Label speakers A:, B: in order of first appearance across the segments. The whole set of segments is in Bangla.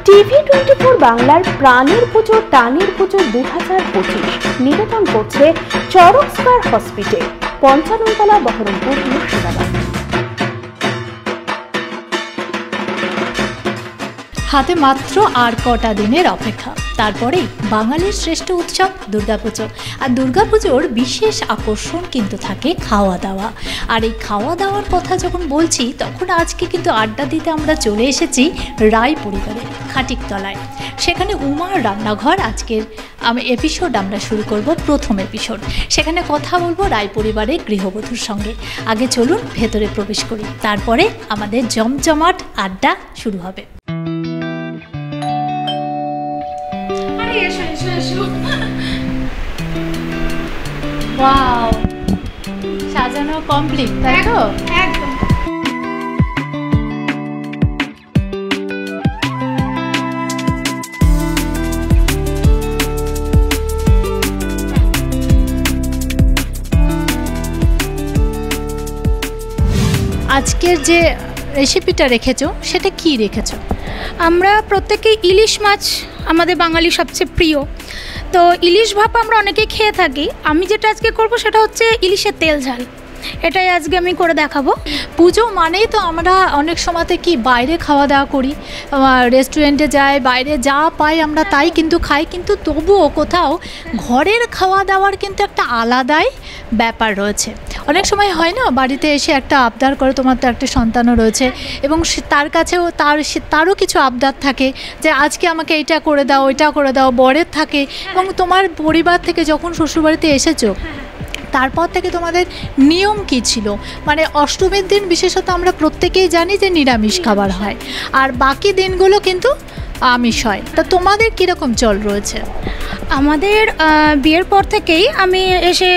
A: TV24 বাংলার প্রাণের পুজো টানের পুজো 2025 নিবেদন করছে চরক স্কয়ার হসপিটাল, 55 তলা, বহরমপুর, মুর্শিদাবাদ।
B: হাতে মাত্র আর কটা দিনের অপেক্ষা, তারপরেই বাঙালির শ্রেষ্ঠ উৎসব দুর্গাপুজো। আর দুর্গাপুজোর বিশেষ আকর্ষণ কিন্তু থাকে খাওয়া দাওয়া। আর এই খাওয়া দাওয়ার কথা যখন বলছি, তখন আজকে কিন্তু আড্ডা দিতে আমরা চলে এসেছি রায় পরিবারের খাটিকতলায়। সেখানে উমার রান্নাঘর আজকের এপিসোড আমরা শুরু করব, প্রথম এপিসোড। সেখানে কথা বলবো রায় পরিবারের গৃহবধূর সঙ্গে। আগে চলুন ভেতরে প্রবেশ করি, তারপরে আমাদের জমজমাট আড্ডা শুরু হবে। ওয়াও, সাজানো কমপ্লিট, তাই তো?
C: একদম।
B: আজকের যে রেসিপিটা রেখেছো, সেটা কি রেখেছো?
C: আমরা প্রত্যেকেই ইলিশ মাছ আমাদের বাঙালির সবচেয়ে প্রিয়, তো ইলিশ ভাপা আমরা অনেকেই খেয়ে থাকি। আমি যেটা আজকে করব সেটা হচ্ছে ইলিশের তেল ঝাল। এটাই আজকে আমি করে দেখাবো।
B: পুজো মানেই তো আমরা অনেক সময়তে কি বাইরে খাওয়া দাওয়া করি, রেস্টুরেন্টে যাই, বাইরে যা পাই আমরা তাই কিন্তু খাই, কিন্তু তবুও কোথাও ঘরের খাওয়া দাওয়ার কিন্তু একটা আলাদাই ব্যাপার রয়েছে। অনেক সময় হয় না, বাড়িতে এসে একটা আবদার করে, তোমার তো একটা সন্তানও রয়েছে, এবং তার কাছেও তারও কিছু আবদার থাকে যে আজকে আমাকে এইটা করে দাও, ওইটা করে দাও, বরের থাকে। এবং তোমার পরিবার থেকে যখন শ্বশুরবাড়িতে এসেছো, তারপর থেকে তোমাদের নিয়ম কী ছিল? মানে অষ্টমীর দিন বিশেষত আমরা প্রত্যেকেই জানি যে নিরামিষ খাবার হয়, আর বাকি দিনগুলো কিন্তু আমিষ হয়। তা তোমাদের কীরকম চল রয়েছে?
C: আমাদের বিয়ের পর থেকেই আমি এসে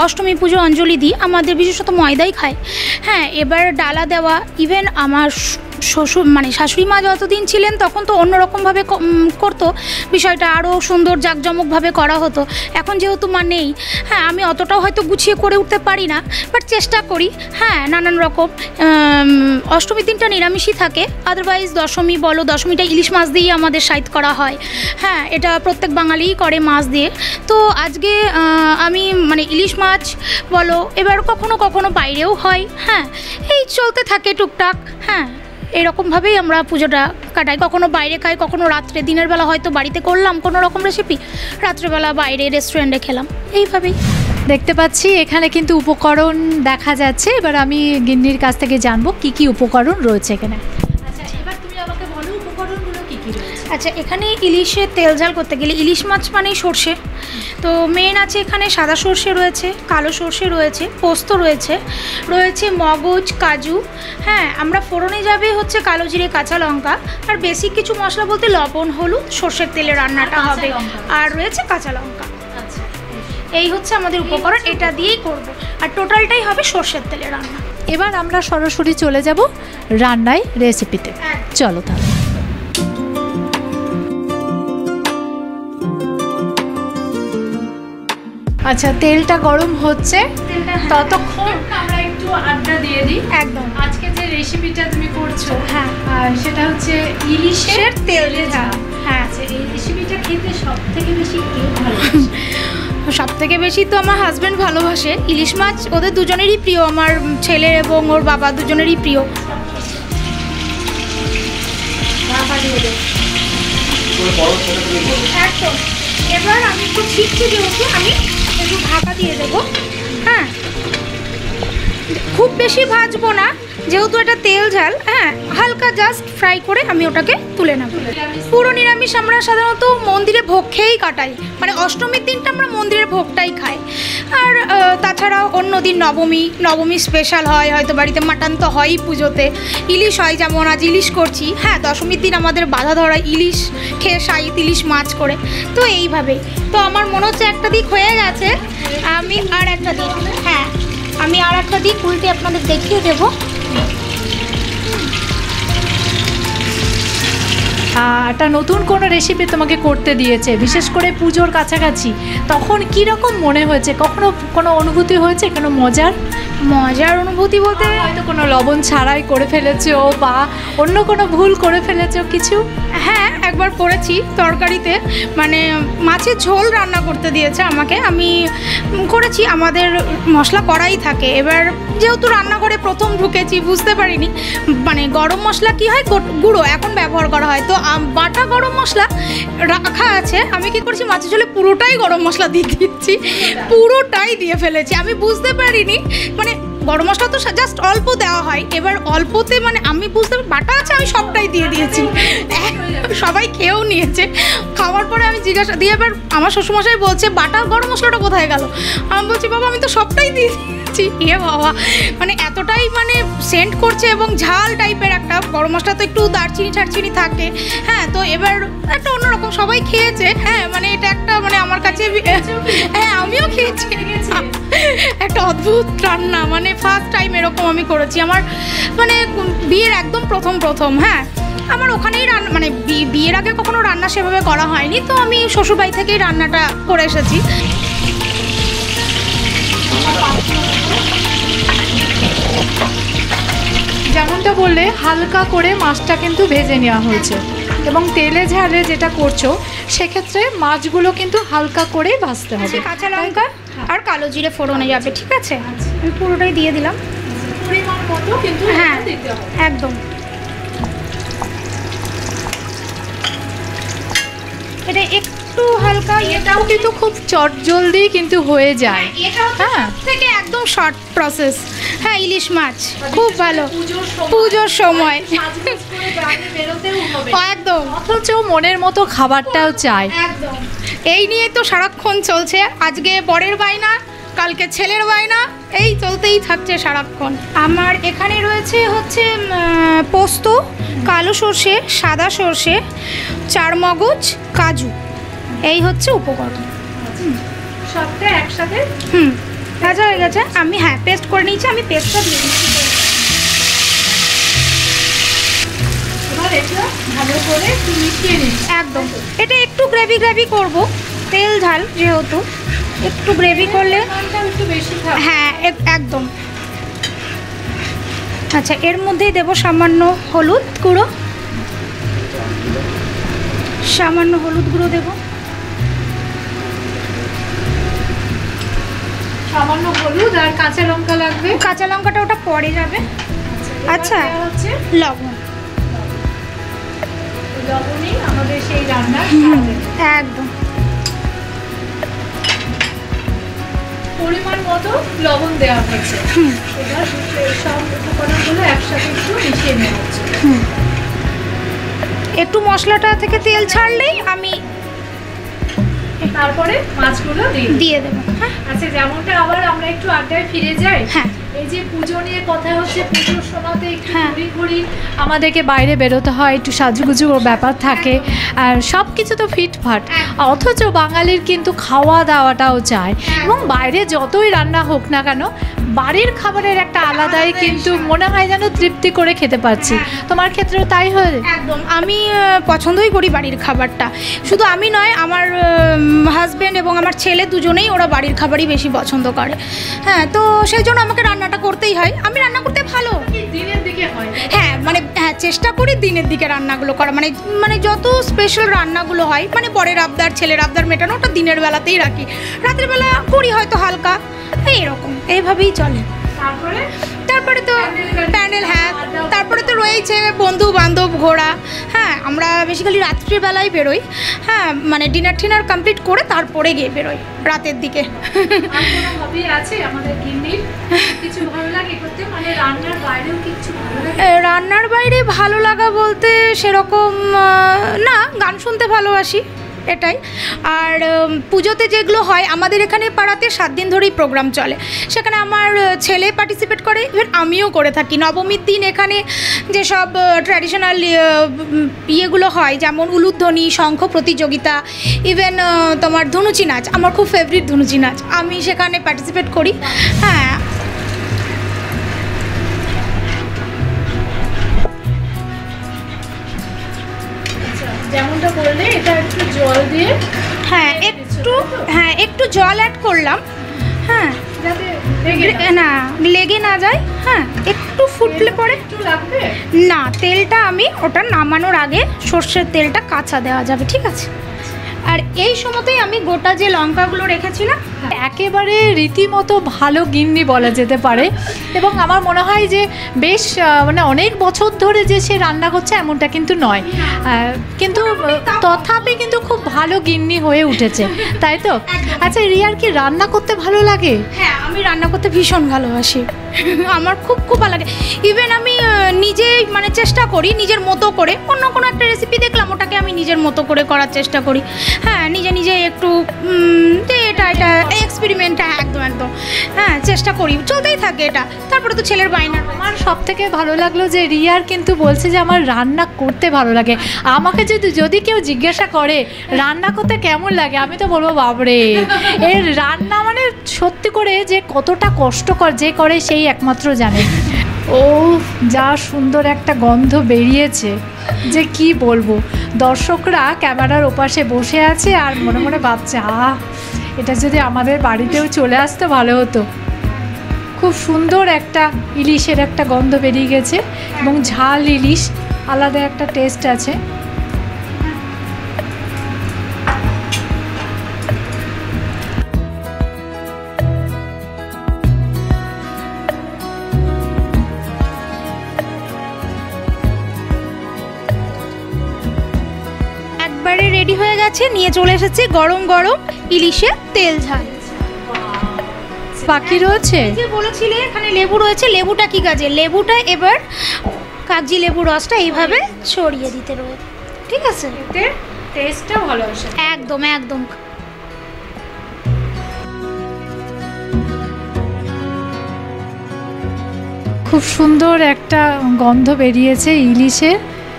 C: অষ্টমী পুজো অঞ্জলি দিই। আমাদের বিশেষত ময়দাই খায়। হ্যাঁ, এবার ডালা দেওয়া, ইভেন আমার শ্বশুর মানে শাশুড়ি মা যতদিন ছিলেন তখন তো অন্যরকমভাবে করতো, বিষয়টা আরও সুন্দর জাঁকজমকভাবে করা হতো। এখন যেহেতু মা নেই, হ্যাঁ, আমি অতটাও হয়তো গুছিয়ে করে উঠতে পারি না, বাট চেষ্টা করি। হ্যাঁ, নানান রকম অষ্টমীর দিনটা নিরামিষই থাকে, আদারওয়াইজ দশমী বলো, দশমীটা ইলিশ মাছ দিয়েই আমাদের সাইড করা হয়। হ্যাঁ, এটা প্রত্যেক বাঙালিই করে মাছ দিয়ে। তো আজকে আমি মানে ইলিশ মাছ বলো, এবার কখনো কখনো বাইরেও হয়। হ্যাঁ, এই চলতে থাকে টুকটাক। হ্যাঁ, এরকমভাবেই আমরা পুজোটা কাটাই। কখনো বাইরে খাই, কখনো রাত্রে। দিনের বেলা হয়তো বাড়িতে করলাম কোনো রকম রেসিপি, রাত্রেবেলা বাইরে রেস্টুরেন্টে খেলাম, এইভাবেই।
B: দেখতে পাচ্ছি এখানে কিন্তু উপকরণ দেখা যাচ্ছে। এবার আমি গিন্নির কাছ থেকে জানবো কি কি উপকরণ রয়েছে এখানে। আচ্ছা, এবার তুমি আমাকে বলো উপকরণগুলো কি কি রয়েছে।
C: আচ্ছা, এখানে ইলিশের তেল ঝাল করতে গেলে ইলিশ মাছ মানেই সর্ষে, তো মেন আছে এখানে সাদা সর্ষে রয়েছে, কালো সর্ষে রয়েছে, পোস্ত রয়েছে, রয়েছে মগজ, কাজু। হ্যাঁ, আমরা ফোড়নে যাবে হচ্ছে কালো জিরে, কাঁচা লঙ্কা, আর বেসিক কিছু মশলা বলতে লবণ, হলুদ, সর্ষের তেলে রান্নাটা হবে, আর রয়েছে কাঁচা লঙ্কা।
B: আচ্ছা,
C: এই হচ্ছে আমাদের উপকরণ, এটা দিয়েই করব, আর টোটালটাই হবে সর্ষের তেলে রান্না।
B: এবার আমরা সরাসরি চলে যাব রান্নায়, রেসিপিতে। চলো তাহলে। আচ্ছা, তেলটা গরম হচ্ছে, ততক্ষণ আমরা একটু আড্ডা দিয়ে দিই।
C: একদম।
B: আজকে যে রেসিপিটা তুমি করছো,
C: হ্যাঁ,
B: সেটা হচ্ছে ইলিশের তেল ঝাল।
C: হ্যাঁ,
B: এই রেসিপিটা খেতে সব থেকে বেশি কে ভালোবাসে?
C: সব থেকে বেশি তো আমার হাজব্যান্ড ভালোবাসে। ইলিশ মাছ ওদের দুজনেরই প্রিয়, আমার ছেলে এবং ওর বাবা দুজনেরই প্রিয়। একদম। এবার আমি একটু শিখছি, যেহেতু আমি একটু ঢাকা দিয়ে দেবো। হ্যাঁ, খুব বেশি ভাজবো না, যেহেতু এটা তেল ঝাল। হ্যাঁ, হালকা জাস্ট ফ্রাই করে আমি ওটাকে তুলে নেব। পুরো নিরামিষ আমরা সাধারণত মন্দিরে ভোগ খেয়েই কাটাই, মানে অষ্টমীর দিনটা আমরা মন্দিরের ভোগটাই খাই। আর তাছাড়াও অন্য দিন নবমী স্পেশাল হয়, হয়তো বাড়িতে মাটন তো হয়ই, পুজোতে ইলিশ হয়, যেমন আজ ইলিশ করছি। হ্যাঁ, দশমীর দিন আমাদের বাধা ধরা ইলিশ খেয়ে সাইত ইলিশ মাছ করে, তো এইভাবেই। তো আমার মনে হচ্ছে একটা দিক হয়ে গেছে, আমি আর একটা দিক, হ্যাঁ, আমি আর একটা দিক উল্টে আপনাদের দেখিয়ে দেবো।
B: একটা নতুন কোনো রেসিপি তোমাকে করতে দিয়েছে, বিশেষ করে পুজোর কাছাকাছি, তখন কীরকম মনে হয়েছে? কখনো কোনো অনুভূতি হয়েছে, কোনো মজার?
C: মজার অনুভূতি বলতে
B: হয়তো কোনো লবণ ছাড়াই করে ফেলেছো বা অন্য কোনো ভুল করে ফেলেছো কিছু?
C: হ্যাঁ, একবার করেছি তরকারিতে, মানে মাছের ঝোল রান্না করতে দিয়েছে আমাকে, আমি করেছি, আমাদের মশলা করাই থাকে। এবার যেহেতু রান্নাঘরে প্রথম ঢুকেছি বুঝতে পারিনি, মানে গরম মশলা কি হয় গুঁড়ো এখন ব্যবহার করা হয়, তো বাটা গরম মশলা রাখা আছে, আমি কি করছি মাছের ঝোলে পুরোটাই গরম মশলা দিয়ে দিচ্ছি, পুরোটাই দিয়ে ফেলেছি, আমি বুঝতে পারিনি। মানে গরম মশলা তো জাস্ট অল্প দেওয়া হয়, এবার অল্পতে মানে আমি বুঝতে বাটা আছে, আমি সবটাই দিয়ে দিয়েছি, সবাই খেয়েও নিয়েছে। খাওয়ার পরে আমি জিজ্ঞাসা দিয়ে, এবার আমার শ্বশুরমশাই বলছে বাটা গরম মশলাটা কোথায় গেল, আমি বলছি বাবা আমি তো সবটাই দিয়ে দিয়েছি। বাবা, মানে এতটাই মানে সেন্ট করছে এবং ঝাল টাইপের একটা, গরম মশলা তো একটু দারচিনি ঠারচিনি থাকে, হ্যাঁ, তো এবার একটা অন্যরকম, সবাই খেয়েছে, হ্যাঁ, মানে এটা একটা মানে আমার কাছে, হ্যাঁ আমিও খেয়েছি, একটা অদ্ভুত রান্না, মানে ফার্স্ট টাইম এরকম আমি করেছি, আমার মানে বিয়ের একদম প্রথম, হ্যাঁ, আমার ওখানেই রান্না, মানে বিয়ের আগে কখনো রান্না সেভাবে করা হয়নি, তো আমি শ্বশুরবাড়ি থেকেই রান্নাটা করে এসেছি।
B: যেমনটা বললে হালকা করে মাছটা কিন্তু ভেজে নেওয়া হয়েছে, এবং তেলে ঝালে যেটা করছো সেক্ষেত্রে মাছগুলো কিন্তু হালকা করেই ভাজতে হবে।
C: কাঁচা লঙ্কা আর কালো জিরে ফোড়নে যাবে, ঠিক আছে, আমি পুরোটাই দিয়ে দিলাম,
B: পরিমাণ মতো কিন্তু
C: হ্যাঁ
B: দিতে হবে
C: একদম। এটা একটু হালকা,
B: এটাও কিন্তু খুব চটজলদি কিন্তু হয়ে যায়,
C: হ্যাঁ থেকে একদম শর্ট প্রসেস। হ্যাঁ, ইলিশ মাছ খুব ভালো পুজোর সময় একদম,
B: অথচ মনের মতো খাবারটাও চাই,
C: একদম এই নিয়ে তো সারাক্ষণ চলছে, আজকে বরের বায়না, কালকে ছেলের বায়না, এই চলতেই থাকছে সারাক্ষণ। আমার এখানে রয়েছে হচ্ছে পোস্ত, কালো সর্ষে, সাদা সর্ষে, চারমগজ, কাজু, এই হচ্ছে উপকরণ,
B: সবটা একসাথে
C: ভাজা হয়ে গেছে, আমি হ্যাঁ পেস্ট করে নিয়েছি, আমি পেস্টটা দিয়ে দিচ্ছি।
B: এবার এটা ভালো করে একটু মিশিয়ে নিচ্ছি,
C: একদম এটা একটু গ্রেভি করব, তেল ঝাল যেহেতু, একটু গ্রেভি করলে
B: একটু বেশি খাবে,
C: হ্যাঁ একদম। আচ্ছা, এর মধ্যেই দেব সামান্য হলুদ গুঁড়ো, দেব,
B: সামান্য হলুদ আর কাঁচা লঙ্কা লাগবে,
C: কাঁচা লঙ্কাটা ওটা পরে যাবে। আচ্ছা,
B: হচ্ছে
C: লবণ,
B: লবণই আমাদের সেই রান্নার
C: একদম
B: পরিমাণ মতো লবণ দেওয়া হচ্ছে, এবার সব উপকরণগুলো একসাথে একটু মিশিয়ে নেওয়া হচ্ছে।
C: একটু মশলাটা থেকে তেল ছাড়লেই আমি
B: তারপরে মাছগুলো
C: দিয়ে দেবো।
B: আচ্ছা, যেমনটা আবার আমরা একটু আড্ডায় ফিরে যাই,
C: হ্যাঁ,
B: এই যে পুজো নিয়ে কথা হচ্ছে, পুজোর সময়তে একটু ঘুরি আমাদেরকে বাইরে বেরোতে হয়, একটু সাজুগুজু ব্যাপার থাকে, আর সব কিছু তো ফিটফাট, অথচ বাঙালির কিন্তু খাওয়া দাওয়াটাও চায়, এবং বাইরে যতই রান্না হোক না কেন বাড়ির খাবারের একটা আলাদাই কিন্তু মনে হয় যেন তৃপ্তি করে খেতে পারছি। তোমার ক্ষেত্রেও তাই হয়?
C: একদম, আমি পছন্দই করি বাড়ির খাবারটা, শুধু আমি নয়, আমার হাজব্যান্ড এবং আমার ছেলে দুজনেই ওরা বাড়ির খাবারই বেশি পছন্দ করে, হ্যাঁ, তো সেই জন্য আমাকে রান্নাটা করতেই হয়, আমি রান্না করতে ভালো,
B: দিনের দিকে হয়,
C: হ্যাঁ, মানে হ্যাঁ চেষ্টা করি দিনের দিকে রান্নাগুলো করা, মানে যত স্পেশাল রান্নাগুলো হয়, মানে বরের আবদার ছেলের আবদার মেটানো, ওটা দিনের বেলাতেই রাখি, রাতের বেলা করি হয়তো হালকা, এইরকম এইভাবেই চলে। তারপরে তো প্যান্ডেল, হ্যাঁ, তারপরে তো রয়েছে বন্ধু বান্ধব ঘোরা, হ্যাঁ, আমরা বেসিক্যালি রাত্রিবেলায় বেরোই, হ্যাঁ, মানে ডিনার টিনার কমপ্লিট করে তারপরে গিয়ে বেরোই রাতের দিকে। রান্নার বাইরে ভালো লাগা বলতে সেরকম না, গান শুনতে ভালোবাসি, এটাই। আর পুজোতে যেগুলো হয় আমাদের এখানে পাড়াতে 7 দিন ধরেই প্রোগ্রাম চলে, সেখানে আমার ছেলে পার্টিসিপেট করে, ইভেন আমিও করে থাকি। নবমীর দিন এখানে যেসব ট্র্যাডিশনাল ইয়েগুলো হয়, যেমন উলুধ্বনি, শঙ্খ প্রতিযোগিতা, ইভেন তোমার ধনুচি নাচ, আমার খুব ফেভারিট ধনুচি নাচ, আমি সেখানে পার্টিসিপেট করি, হ্যাঁ।
B: যেমনটা বললে এটা একটু জল দিয়ে, হ্যাঁ একটু জল অ্যাড করলাম,
C: হ্যাঁ, না লেগে না যায়। হ্যাঁ, একটু ফুটলে পরে না, তেলটা আমি ওটা নামানোর আগে সর্ষের তেলটা কাঁচা দেওয়া যাবে, ঠিক আছে। আর এই সময়তেই আমি গোটা যে লঙ্কাগুলো রেখেছিলাম,
B: একেবারে রীতিমতো ভালো গিন্নি বলা যেতে পারে। এবং আমার মনে হয় যে বেশ মানে অনেক বছর ধরে যে সে রান্না করছে এমনটা কিন্তু নয়, কিন্তু তথাপি কিন্তু খুব ভালো গিন্নি হয়ে উঠেছে, তাই তো? আচ্ছা, রিয়ার কি রান্না করতে ভালো লাগে?
C: হ্যাঁ, আমি রান্না করতে ভীষণ ভালোবাসি। আমার খুব খুব ভালো লাগে। ইভেন আমি নিজে মানে চেষ্টা করি নিজের মতো করে, অন্য কোনো একটা রেসিপি দেখলাম ওটাকে আমি নিজের মতো করে করার চেষ্টা করি। হ্যাঁ, নিজে নিজে একটু এটা এক্সপেরিমেন্ট, একদম একদম, হ্যাঁ, চেষ্টা করি, চলতেই থাকে এটা। তারপরে তো ছেলের বায়না।
B: আমার সব থেকে ভালো লাগলো যে রিয়ার কিন্তু বলছে যে আমার রান্না করতে ভালো লাগে। আমাকে যদি কেউ জিজ্ঞাসা করে রান্না করতে কেমন লাগে, আমি তো বলবো বাবরে, এর রান্না মানে সত্যি করে যে কতটা কষ্টকর যে করে সেই একমাত্র জানে। ও যা সুন্দর একটা গন্ধ বেরিয়েছে যে কি বলবো। দর্শকরা ক্যামেরার ওপাশে বসে আছে আর মনে মনে ভাবছে, এটা যদি আমাদের বাড়িতেও চলে আসতো ভালো হতো। খুব সুন্দর একটা ইলিশের একটা গন্ধ বেরিয়ে গেছে এবং ঝাল ইলিশ, আলাদা একটা টেস্ট আছে।
C: একবারে রেডি হয়ে গেছে, নিয়ে চলে এসেছি গরম গরম ইলিশের তেল ঝাল।
B: বাকি রয়েছে
C: যে বলেছিলে এখানে লেবু রয়েছে, লেবুটা কি কাজে, লেবুটা এবার কাগজি লেবু রসটা এইভাবে ছড়িয়ে দিতে রয়েছে, ঠিক আছে?
B: এতে টেস্টটা ভালো আসে।
C: একদম একদম।
B: খুব সুন্দর একটা গন্ধ বেরিয়েছে ইলিশের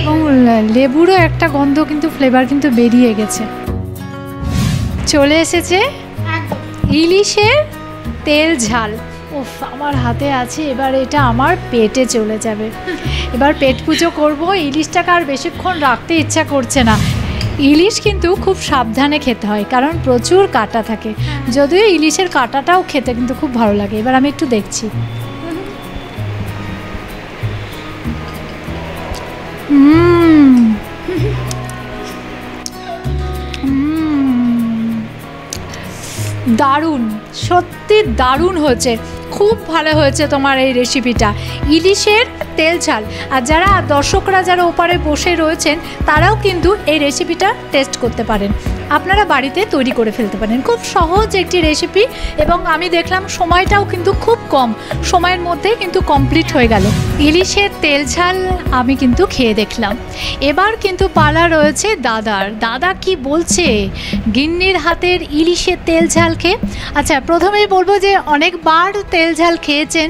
B: এবং লেবুরও একটা গন্ধ কিন্তু ফ্লেভার কিন্তু বেরিয়ে গেছে। চলে এসেছে ইলিশের তেল ঝাল। উফ, আমার হাতে আছে, এবার এটা আমার পেটে চলে যাবে। এবার পেট পুজো করবো। ইলিশটাকে আর বেশিক্ষণ রাখতে ইচ্ছা করছে না। ইলিশ কিন্তু খুব সাবধানে খেতে হয় কারণ প্রচুর কাঁটা থাকে, যদিও ইলিশের কাঁটাটাও খেতে কিন্তু খুব ভালো লাগে। এবার আমি একটু দেখছি। দারুণ, সত্যি দারুণ হয়েছে, খুব ভালো হয়েছে তোমার এই রেসিপিটা, ইলিশের তেল ঝাল। আর যারা দর্শকরা যারা ওপারে বসে রয়েছেন তারাও কিন্তু এই রেসিপিটা টেস্ট করতে পারেন, আপনারা বাড়িতে তৈরি করে ফেলতে পারেন। খুব সহজ একটি রেসিপি এবং আমি দেখলাম সময়টাও কিন্তু খুব কম সময়ের মধ্যে কিন্তু কমপ্লিট হয়ে গেল। ইলিশের তেল ঝাল আমি কিন্তু খেয়ে দেখলাম। এবার কিন্তু পালা রয়েছে দাদার। দাদা কি বলছে গিন্নির হাতের ইলিশের তেল ঝাল খেয়ে। আচ্ছা, প্রথমেই বলবো যে অনেকবার তেল ঝাল খেয়েছেন,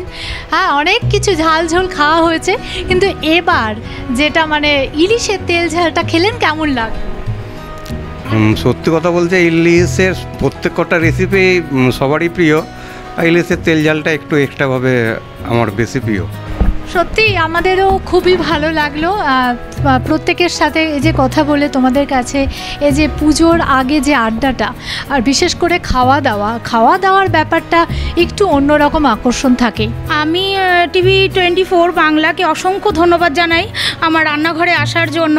B: হ্যাঁ, অনেক কিছু ঝাল ঝোল খাওয়া হয়েছে, কিন্তু এবার যেটা মানে ইলিশের তেল ঝালটা খেলেন কেমন লাগে?
D: সত্যি কথা বলতে ইলিশের প্রত্যেক কটা রেসিপি সবারই প্রিয়, ইলিশের তেল ঝালটা একটু এক্সট্রাভাবে আমার বেশি প্রিয়।
B: সত্যি আমাদেরও খুবই ভালো লাগলো প্রত্যেকের সাথে এই যে কথা বলে, তোমাদের কাছে এই যে পুজোর আগে যে আড্ডাটা, আর বিশেষ করে খাওয়া দাওয়ার ব্যাপারটা একটু অন্যরকম আকর্ষণ থাকে।
C: আমি টিভি 24 বাংলাকে অসংখ্য ধন্যবাদ জানাই আমার রান্নাঘরে আসার জন্য।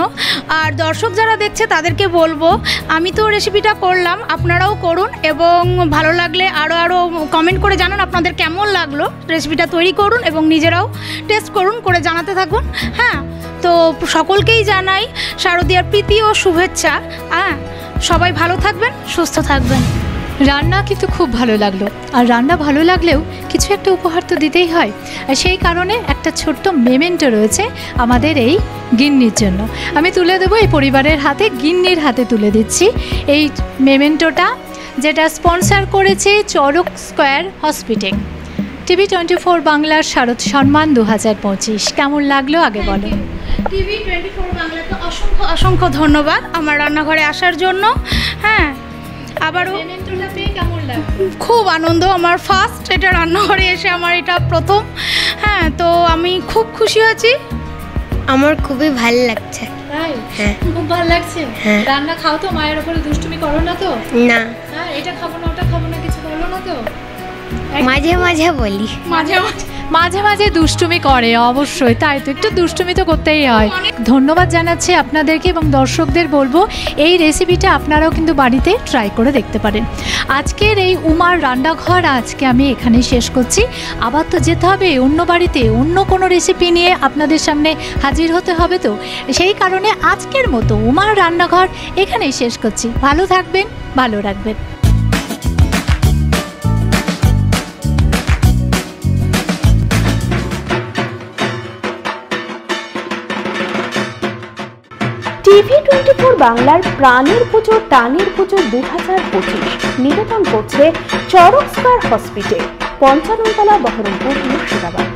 C: আর দর্শক যারা দেখছে তাদেরকে বলবো, আমি তো রেসিপিটা করলাম, আপনারাও করুন এবং ভালো লাগলে আরও কমেন্ট করে জানান আপনাদের কেমন লাগলো। রেসিপিটা তৈরি করুন এবং নিজেরাও টেস্ট করুন, করে জানাতে থাকুন। হ্যাঁ, তো সকলকেই জানাই শারদীয়ার প্রীতি ও শুভেচ্ছা। হ্যাঁ, সবাই ভালো থাকবেন, সুস্থ থাকবেন।
B: রান্না কিন্তু খুব ভালো লাগলো, আর রান্না ভালো লাগলেও কিছু একটা উপহার তো দিতেই হয়, আর সেই কারণে একটা ছোট্ট মেমেন্টো রয়েছে আমাদের এই গিন্নির জন্য। আমি তুলে দেবো এই পরিবারের হাতে, গিন্নির হাতে তুলে দিচ্ছি এই মেমেন্টোটা, যেটা স্পন্সর করেছে চড়ক স্কোয়ার হসপিটাল। টিভি 24 বাংলার শারদ সম্মান 2025 কেমন লাগলো আগে বলো?
C: টিভি 24 বাংলাকে অসংখ্য অসংখ্য ধন্যবাদ আমার রান্নাঘরে আসার জন্য। হ্যাঁ, আবারও
B: কেমন লাগলো?
C: খুব আনন্দ, আমার ফার্স্ট এটা রান্নাঘরে এসে আমার এটা প্রথম। হ্যাঁ, তো আমি খুব খুশি হয়েছি,
E: আমার খুবই ভালো লাগছে।
B: হ্যাঁ, খুব ভালো লাগছে। রান্না খাও তো, মায়ের উপরে দুষ্টুমি করো না তো?
E: না।
B: হ্যাঁ, এটা খাবো না ওটা খাবো না কিছু বলো না তো?
E: মাঝে মাঝে বলি।
B: মাঝে মাঝে দুষ্টুমি করে, অবশ্যই তাই তো, একটু দুষ্টুমি তো করতেই হয়। ধন্যবাদ জানাচ্ছি আপনাদেরকে এবং দর্শকদের বলবো এই রেসিপিটা আপনারাও কিন্তু বাড়িতে ট্রাই করে দেখতে পারেন। আজকের এই উমার রান্নাঘর আজকে আমি এখানেই শেষ করছি। আবার তো যেতে হবে অন্য বাড়িতে, অন্য কোনো রেসিপি নিয়ে আপনাদের সামনে হাজির হতে হবে, তো সেই কারণে আজকের মতো উমার রান্নাঘর এখানেই শেষ করছি। ভালো থাকবেন, ভালো রাখবেন।
A: TV24 বাংলার প্রাণের পুজো টানের পুজো 2025 নিবেদন করছে চরক স্কয়ার হসপিটাল, 55 তলা, বহরমপুর, মুর্শিদাবাদ।